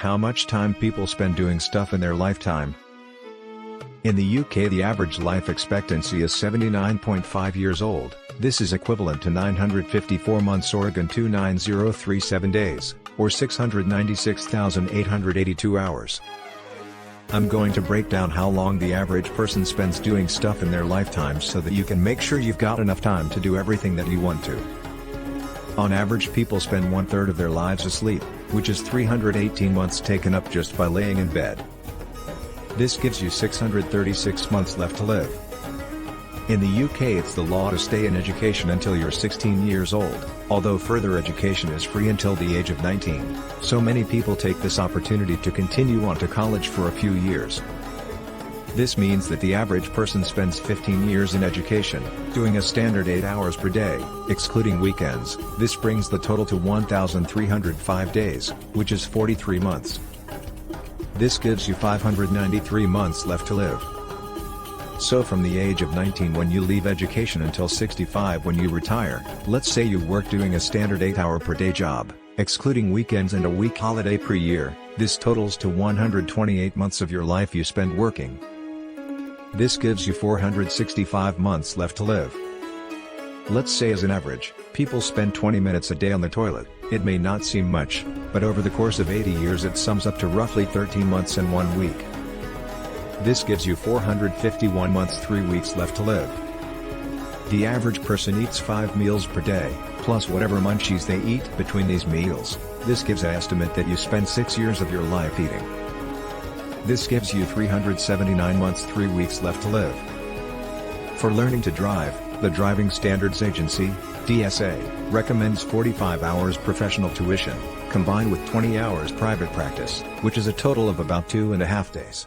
How much time people spend doing stuff in their lifetime. In the UK, the average life expectancy is 79.5 years old. This is equivalent to 954 months or 29037 days, or 696,882 hours. I'm going to break down how long the average person spends doing stuff in their lifetime so that you can make sure you've got enough time to do everything that you want to. On average, people spend 1/3 of their lives asleep, which is 318 months taken up just by laying in bed. This gives you 636 months left to live. In the UK, it's the law to stay in education until you're 16 years old, although further education is free until the age of 19, so many people take this opportunity to continue on to college for a few years. This means that the average person spends 15 years in education, doing a standard 8 hours per day, excluding weekends. This brings the total to 1,305 days, which is 43 months. This gives you 593 months left to live. So from the age of 19 when you leave education until 65 when you retire, let's say you work doing a standard 8-hour per day job, excluding weekends and a week holiday per year, this totals to 128 months of your life you spend working. This gives you 465 months left to live. Let's say as an average, people spend 20 minutes a day on the toilet. It may not seem much, but over the course of 80 years it sums up to roughly 13 months and 1 week. This gives you 451 months 3 weeks left to live. The average person eats 5 meals per day, plus whatever munchies they eat between these meals. This gives an estimate that you spend 6 years of your life eating. This gives you 379 months 3 weeks left to live. For learning to drive, the Driving Standards Agency, DSA, recommends 45 hours professional tuition, combined with 20 hours private practice, which is a total of about 2.5 days.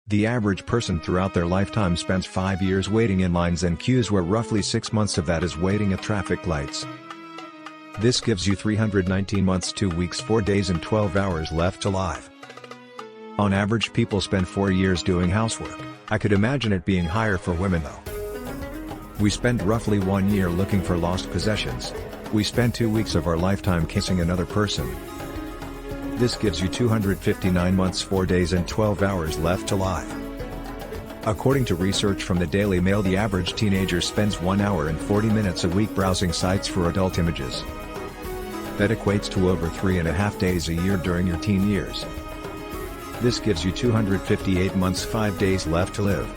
The average person throughout their lifetime spends 5 years waiting in lines and queues, where roughly 6 months of that is waiting at traffic lights. This gives you 319 months 2 weeks 4 days and 12 hours left alive. On average, people spend 4 years doing housework. I could imagine it being higher for women though. We spend roughly 1 year looking for lost possessions. We spend 2 weeks of our lifetime kissing another person. This gives you 259 months 4 days and 12 hours left alive. According to research from the Daily Mail, the average teenager spends 1 hour and 40 minutes a week browsing sites for adult images. That equates to over 3.5 days a year during your teen years. This gives you 258 months 5 days left to live.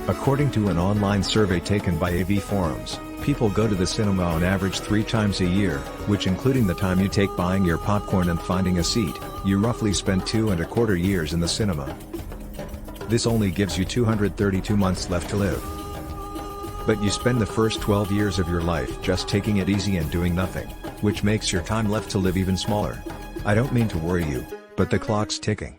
According to an online survey taken by AV Forums, people go to the cinema on average 3 times a year, which, including the time you take buying your popcorn and finding a seat, you roughly spend 2.25 years in the cinema. This only gives you 232 months left to live. But you spend the first 12 years of your life just taking it easy and doing nothing, which makes your time left to live even smaller. I don't mean to worry you, but the clock's ticking.